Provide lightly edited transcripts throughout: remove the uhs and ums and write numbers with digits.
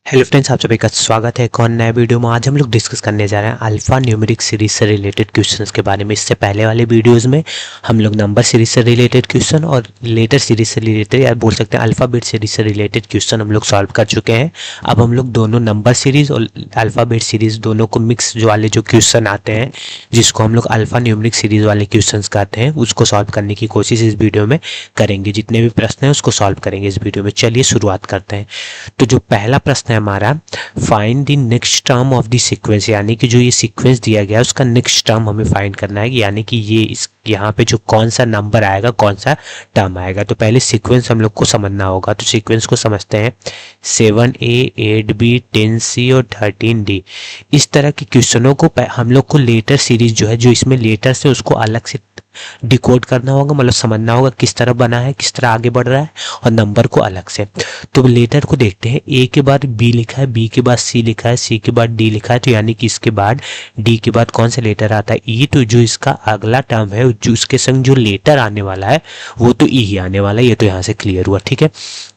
Hello friends, आप सभी का स्वागत है एक और नए वीडियो में। आज हम लोग डिस्कस करने जा रहे हैं अल्फा न्यूमेरिक सीरीज से रिलेटेड क्वेश्चंस के बारे में। इससे पहले वाले वीडियोस में हम लोग नंबर सीरीज से रिलेटेड क्वेश्चन और लेटर सीरीज से रिलेटेड या बोल सकते हैं अल्फ़ाबेट सीरीज से रिलेटेड क्वेश्चन हम लोग सॉल्व कर चुके हैं। अब हम लोग दोनों नंबर सीरीज और अल्फ़ाबेट सीरीज दोनों को मिक्स जो वाले जो क्वेश्चन आते हैं, जिसको हम लोग अल्फा न्यूमेरिक सीरीज वाले क्वेश्चन कहते हैं, उसको सॉल्व करने की कोशिश इस वीडियो में करेंगे। जितने भी प्रश्न हैं उसको सॉल्व करेंगे इस वीडियो में। चलिए शुरुआत करते हैं। तो जो पहला प्रश्न है हमारा, find the next term of the sequence, यानी कि जो ये सीक्वेंस दिया गया है उसका नेक्स्ट टर्म हमें फाइंड करना है, यानी कि ये इस यहाँ पे जो कौन सा नंबर आएगा, कौन सा टर्म आएगा। तो पहले सीक्वेंस हम लोग को समझना होगा। तो सीक्वेंस को समझते हैं। 7A 8B 10C और 13D। इस तरह के क्वेश्चनों को हम लोग को लेटर सीरीज जो है, जो इसमें लेटर से उसको अलग से डिकोड करना होगा, मतलब समझना होगा किस तरह बना है, किस तरह आगे बढ़ रहा है, और नंबर को अलग से। तो लेटर को देखते हैं। ए के बाद बी लिखा है, बी के बाद सी लिखा है, सी के बाद डी लिखा है, तो यानी कि इसके बाद डी के बाद कौन सा लेटर आता है? ई। तो जो इसका अगला टर्म है, जो उसके संग जो लेटर आने वाला है वो तो ई ही आने वाला है। ये तो यहाँ से क्लियर हुआ, ठीक है।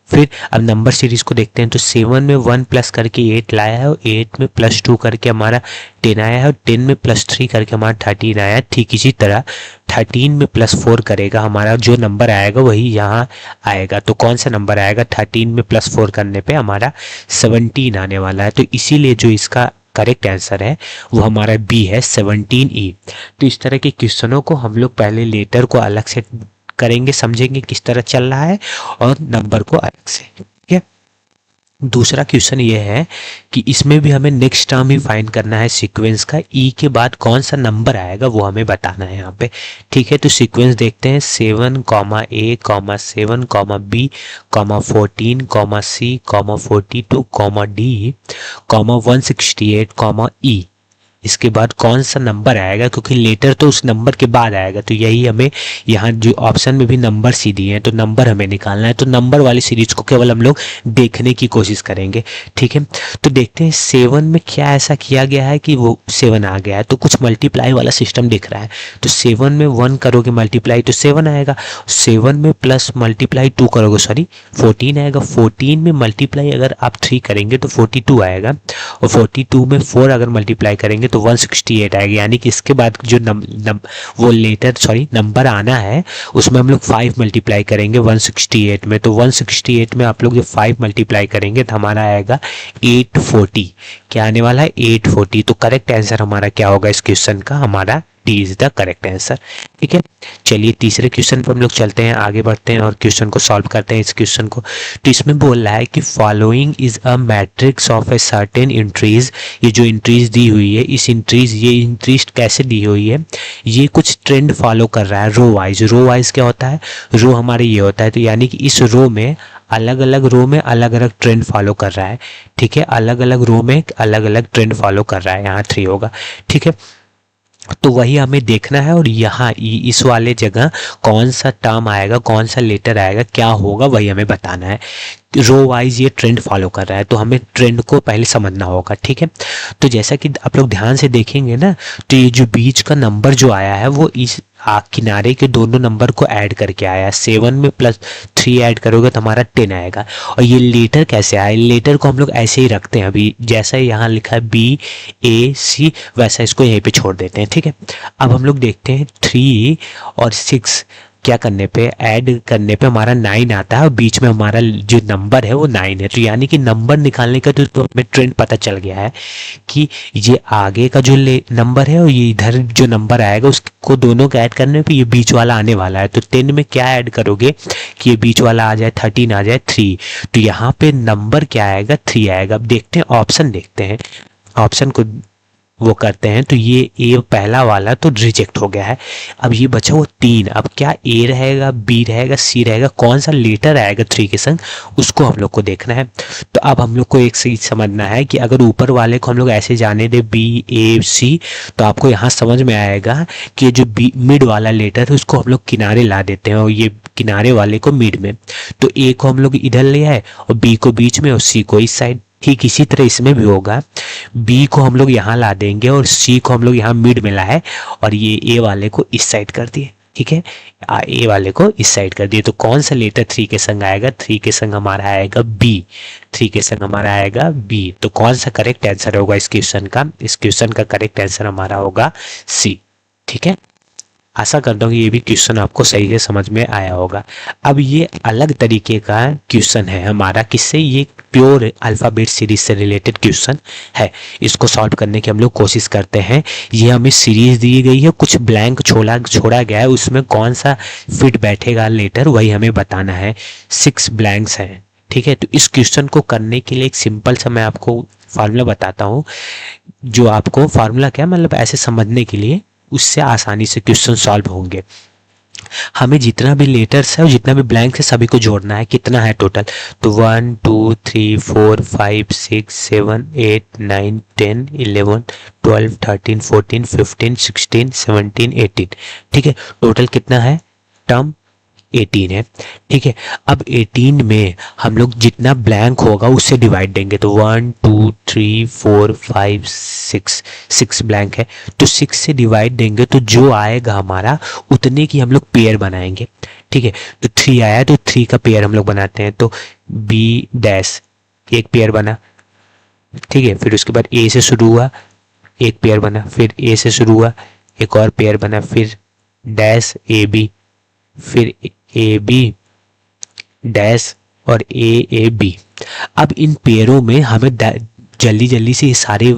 फिर अब नंबर सीरीज को देखते हैं। तो 7 में 1 प्लस करके 8 लाया है, और 8 में +2 करके हमारा 10 आया है, और 10 में +3 करके हमारा 13 आया है। ठीक इसी तरह 13 में +4 करेगा, हमारा जो नंबर आएगा वही यहाँ आएगा। तो कौन सा नंबर आएगा? 13 में +4 करने पे हमारा 17 आने वाला है। तो इसीलिए जो इसका करेक्ट आंसर है वो हमारा बी है, 17E। तो इस तरह के क्वेश्चनों को हम लोग पहले लेटर को अलग से करेंगे, समझेंगे किस तरह चल रहा है, और नंबर को अलग से, ठीक है। दूसरा क्वेश्चन ये है कि इसमें भी हमें नेक्स्ट टर्म ही फाइंड करना है सीक्वेंस का। ई के बाद कौन सा नंबर आएगा वो हमें बताना है यहाँ पे, ठीक है। तो सीक्वेंस देखते हैं। 7, A, 7, B, 14, C, 42, D, 168, E। इसके बाद कौन सा नंबर आएगा, क्योंकि लेटर तो उस नंबर के बाद आएगा। तो यही हमें यहाँ जो ऑप्शन में भी नंबर सी दिए हैं, तो नंबर हमें निकालना है। तो नंबर वाली सीरीज को केवल हम लोग देखने की कोशिश करेंगे, ठीक है। तो देखते हैं 7 में क्या ऐसा किया गया है कि वो 7 आ गया है। तो कुछ मल्टीप्लाई वाला सिस्टम दिख रहा है। तो 7 में 1 करोगे मल्टीप्लाई तो 7 आएगा। 7 में प्लस मल्टीप्लाई 2 करोगे, सॉरी 14 आएगा। 14 में मल्टीप्लाई अगर आप 3 करेंगे तो 42 आएगा, और 42 में 4 अगर मल्टीप्लाई करेंगे तो 168 आएगा। यानी कि इसके बाद जो वो लेटर नंबर आना है उसमें हम लोग 5 मल्टीप्लाई करेंगे 168 में। तो 168 में आप लोग जब 5 मल्टीप्लाई करेंगे तो हमारा आएगा 840। क्या आने वाला है? 840। तो करेक्ट आंसर हमारा क्या होगा इस क्वेश्चन का? हमारा D is the correct answer, ठीक है। चलिए तीसरे क्वेश्चन पर हम लोग चलते हैं, आगे बढ़ते हैं और क्वेश्चन को सॉल्व करते हैं इस क्वेश्चन को। तो इसमें बोल रहा है कि following is a matrix of a certain entries. ये जो इंट्रीज दी हुई है, इस ये इंट्रीज कैसे दी हुई है? ये कुछ ट्रेंड फॉलो कर रहा है रो वाइज। रो वाइज क्या होता है? रो हमारे ये होता है। तो यानी कि इस रो में अलग अलग रो में अलग अलग ट्रेंड फॉलो कर रहा है, ठीक है। अलग अलग रो में अलग अलग ट्रेंड फॉलो कर रहा है। यहाँ 3 होगा, ठीक है। तो वही हमें देखना है, और यहाँ इस वाले जगह कौन सा टर्म आएगा, कौन सा लेटर आएगा, क्या होगा, वही हमें बताना है। रो वाइज ये ट्रेंड फॉलो कर रहा है, तो हमें ट्रेंड को पहले समझना होगा, ठीक है। तो जैसा कि आप लोग ध्यान से देखेंगे ना, तो ये जो बीच का नंबर जो आया है वो इस किनारे के दोनों नंबर को ऐड करके आया है। 7 में +3 ऐड करोगे तो हमारा 10 आएगा। और ये लेटर कैसे आया? लेटर को हम लोग ऐसे ही रखते हैं, अभी जैसा यहाँ लिखा है BAC वैसा इसको यहीं पे छोड़ देते हैं, ठीक है। अब हम लोग देखते हैं 3 और 6 क्या करने पे, ऐड करने पे हमारा 9 आता है, और बीच में हमारा जो नंबर है वो 9 है। तो यानी कि नंबर निकालने का तो हमें ट्रेंड पता चल गया है कि ये आगे का जो नंबर है और ये इधर जो नंबर आएगा उसको दोनों को ऐड करने पे ये बीच वाला आने वाला है। तो 10 में क्या ऐड करोगे कि ये बीच वाला आ जाए, 13 आ जाए, 3। तो यहाँ पे नंबर क्या आएगा? 3 आएगा। अब देखते हैं ऑप्शन, देखते हैं ऑप्शन को वो करते हैं। तो ये ए पहला वाला तो रिजेक्ट हो गया है। अब ये बचा वो 3। अब क्या ए रहेगा, बी रहेगा, सी रहेगा, कौन सा लेटर आएगा 3 के संग, उसको हम लोग को देखना है। तो अब हम लोग को एक चीज समझना है कि अगर ऊपर वाले को हम लोग ऐसे जाने दे BAC, तो आपको यहाँ समझ में आएगा कि जो मिड वाला लेटर है उसको हम लोग किनारे ला देते हैं, और ये किनारे वाले को मिड में। तो ए को हम लोग इधर ले आए, और बी को बीच में, और सी को इस साइड। ठीक इसी तरह इसमें भी होगा। बी को हम लोग यहाँ ला देंगे, और सी को हम लोग यहाँ मिड में लाए, और ये ए वाले को इस साइड कर दिए। ठीक है, ए वाले को इस साइड कर दिए। तो कौन सा लेटर 3 के संग आएगा? 3 के संग हमारा आएगा बी। 3 के संग हमारा आएगा बी। तो कौन सा करेक्ट आंसर होगा इस क्वेश्चन का? इस क्वेश्चन का करेक्ट आंसर हमारा होगा सी। ठीक है, आशा करता हूँ कि ये भी क्वेश्चन आपको सही से समझ में आया होगा। अब ये अलग तरीके का क्वेश्चन है हमारा, किससे? ये प्योर अल्फ़ाबेट सीरीज से रिलेटेड क्वेश्चन है। इसको सॉल्व करने की हम लोग कोशिश करते हैं। ये हमें सीरीज दी गई है, कुछ ब्लैंक छोड़ा गया है, उसमें कौन सा फिट बैठेगा लेटर वही हमें बताना है। 6 ब्लैंक्स हैं। ठीक है, तो इस क्वेश्चन को करने के लिए एक सिंपल सा मैं आपको फार्मूला बताता हूँ, जो आपको फार्मूला क्या मतलब ऐसे समझने के लिए, उससे आसानी से क्वेश्चन सॉल्व होंगे। हमें जितना भी लेटर्स है और जितना भी ब्लैंक है सभी को जोड़ना है। कितना है टोटल? तो 1 2 3 4 5 6 7 8 9 10 11 12 13 14 15 16 17 18। ठीक है, टोटल कितना है? टर्म 18 है। ठीक है, अब 18 में हम लोग जितना ब्लैंक होगा उससे डिवाइड देंगे। तो 1 2 3 4 5 6 ब्लैंक है, तो 6 से डिवाइड देंगे तो जो आएगा हमारा उतने की हम लोग पेयर बनाएंगे। ठीक है, तो 3 आया तो 3 का पेयर हम लोग बनाते हैं। तो बी डैश एक पेयर बना। ठीक है, फिर उसके बाद ए से शुरू हुआ, एक पेयर बना, फिर ए से शुरू हुआ, एक और पेयर बना, फिर डैश ए बी, फिर ए बी डैश और ए बी। अब इन पेयरों में हमें जल्दी जल्दी से ये सारे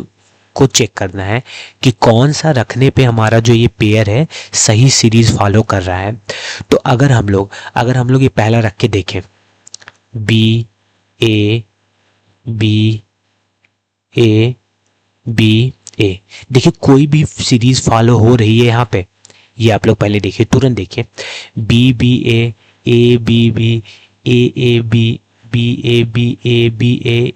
को चेक करना है कि कौन सा रखने पे हमारा जो ये पेयर है सही सीरीज फॉलो कर रहा है। तो अगर हम लोग ये पहला रख के देखें, B A B A B A, देखिए कोई भी सीरीज फॉलो हो रही है यहाँ पे। ये आप लोग पहले देखिए, तुरंत देखिए, B B A B B A B B A B A B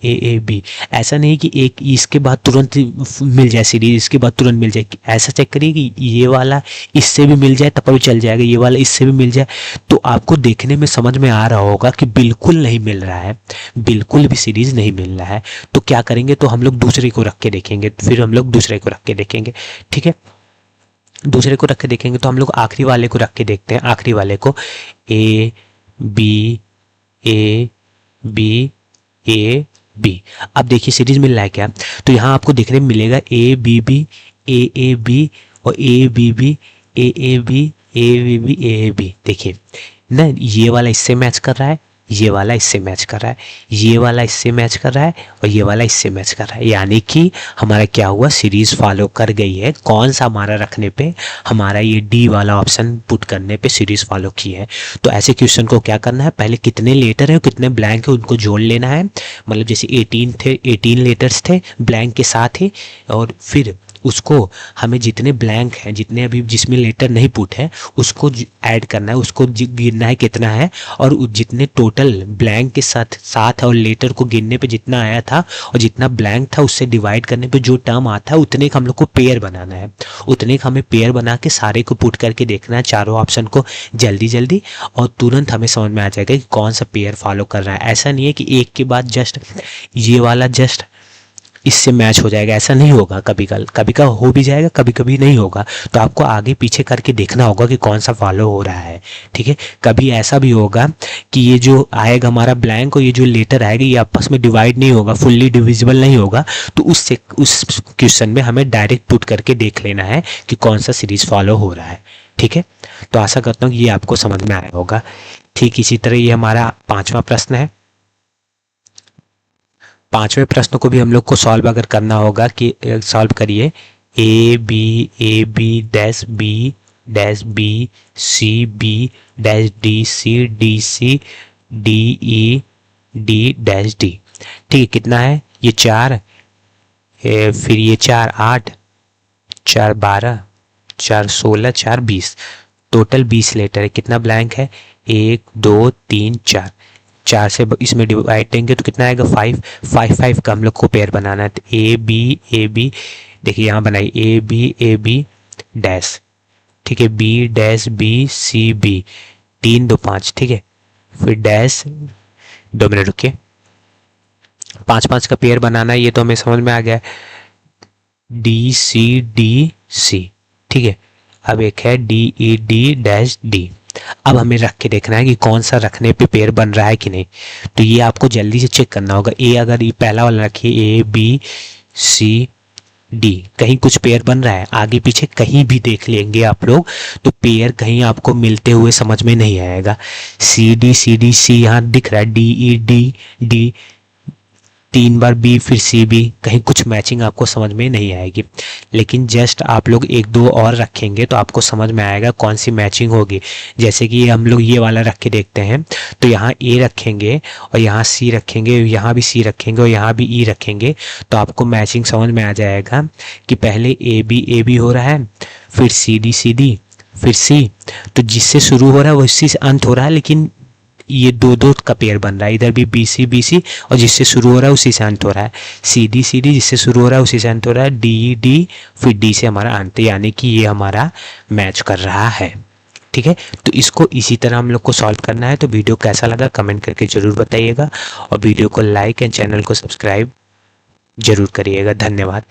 A B. ऐसा नहीं कि एक इसके बाद तुरंत मिल जाए सीरीज, इसके बाद तुरंत मिल जाए। ऐसा चेक करिए कि ये वाला इससे भी मिल जाए तब भी चल जाएगा, ये वाला इससे भी मिल जाए। तो आपको देखने में समझ में आ रहा होगा कि बिल्कुल नहीं मिल रहा है, बिल्कुल भी सीरीज नहीं मिल रहा है। तो क्या करेंगे? तो हम लोग दूसरे को रख के देखेंगे, फिर हम लोग दूसरे को रख के देखेंगे। ठीक है, दूसरे को रख के देखेंगे तो हम लोग आखिरी वाले को रख के देखते हैं। आखिरी वाले को A B A B A B. अब देखिए सीरीज मिल रहा है क्या? तो यहाँ आपको देखने में मिलेगा A B B A B और A B B A B A B A B. देखिए ना, ये वाला इससे मैच कर रहा है, ये वाला इससे मैच कर रहा है, ये वाला इससे मैच कर रहा है और ये वाला इससे मैच कर रहा है। यानी कि हमारा क्या हुआ? सीरीज फॉलो कर गई है। कौन सा हमारा रखने पे? हमारा ये डी वाला ऑप्शन पुट करने पे सीरीज फॉलो की है। तो ऐसे क्वेश्चन को क्या करना है? पहले कितने लेटर है और कितने ब्लैंक है उनको जोड़ लेना है। मतलब जैसे 18 लेटर्स थे ब्लैंक के साथ ही, और फिर उसको हमें जितने ब्लैंक हैं, जितने अभी जिसमें लेटर नहीं पुट है उसको ऐड करना है, उसको गिनना है कितना है, और जितने टोटल ब्लैंक के साथ और लेटर को गिनने पे जितना आया था और जितना ब्लैंक था उससे डिवाइड करने पे जो टर्म आता है उतने का हम लोग को पेयर बनाना है। उतने का हमें पेयर बना के सारे को पुट करके देखना है, चारों ऑप्शन को जल्दी जल्दी, और तुरंत हमें समझ में आ जाएगा कि कौन सा पेयर फॉलो कर रहा है। ऐसा नहीं है कि एक के बाद जस्ट ये वाला जस्ट इससे मैच हो जाएगा, ऐसा नहीं होगा। कभी का हो भी जाएगा, कभी कभी नहीं होगा। तो आपको आगे पीछे करके देखना होगा कि कौन सा फॉलो हो रहा है। ठीक है, कभी ऐसा भी होगा कि ये जो आएगा हमारा ब्लैंक और ये जो लेटर आएगा ये आपस में डिवाइड नहीं होगा, फुल्ली डिविजिबल नहीं होगा। तो उस क्वेश्चन में हमें डायरेक्ट पुट करके देख लेना है कि कौन सा सीरीज फॉलो हो रहा है। ठीक है, तो आशा करता हूँ कि ये आपको समझ में आया होगा। ठीक इसी तरह ये हमारा 5वां प्रश्न है। 5वें प्रश्न को भी हम लोग को सॉल्व अगर करना होगा कि सॉल्व करिए, A B dash B C D C D dash D. ठीक है, कितना है? ये 4, फिर ये 4 8, 4 12, 4 16, 4 20, टोटल 20 लेटर है। कितना ब्लैंक है? 1 2 3 4। 4 से इसमें डिवाइड देंगे तो कितना आएगा? 5 का हम लोग को पेयर बनाना है। तो ए बी देखिए यहाँ बनाई ए बी डैश। ठीक है, B dash B C B, 3 2 5। ठीक है, फिर डैश, 2 मिनट रुकिए, 5 का पेयर बनाना है, ये तो हमें समझ में आ गया। D C. ठीक है, अब एक है DED-D। अब हमें रख के देखना है कि कौन सा रखने पे पेयर बन रहा है कि नहीं। तो ये आपको जल्दी से चेक करना होगा। ए अगर ये पहला वाला रखिए ABCD, कहीं कुछ पेयर बन रहा है, आगे पीछे कहीं भी देख लेंगे आप लोग तो पेयर कहीं आपको मिलते हुए समझ में नहीं आएगा। CD यहाँ दिख रहा है, DED-D, 3 बार B फिर CB, कहीं कुछ मैचिंग आपको समझ में नहीं आएगी। लेकिन जस्ट आप लोग 1-2 और रखेंगे तो आपको समझ में आएगा कौन सी मैचिंग होगी। जैसे कि हम लोग ये वाला रख के देखते हैं, तो यहाँ A रखेंगे और यहाँ C रखेंगे, यहाँ भी C रखेंगे और यहाँ भी E रखेंगे, तो आपको मैचिंग समझ में आ जाएगा कि पहले AB हो रहा है, फिर CD फिर C, तो जिससे शुरू हो रहा है वो इसी से अंत हो रहा है, लेकिन ये दो का पेयर बन रहा है। इधर भी BC और जिससे शुरू हो रहा है उसी से अंत हो रहा है। CD जिससे शुरू हो रहा है उसी से अंत हो रहा है। DD फिर D से हमारा अंत, यानी कि ये हमारा मैच कर रहा है। ठीक है, तो इसको इसी तरह हम लोग को सॉल्व करना है। तो वीडियो कैसा लगा कमेंट करके ज़रूर बताइएगा और वीडियो को लाइक एंड चैनल को सब्सक्राइब जरूर करिएगा। धन्यवाद।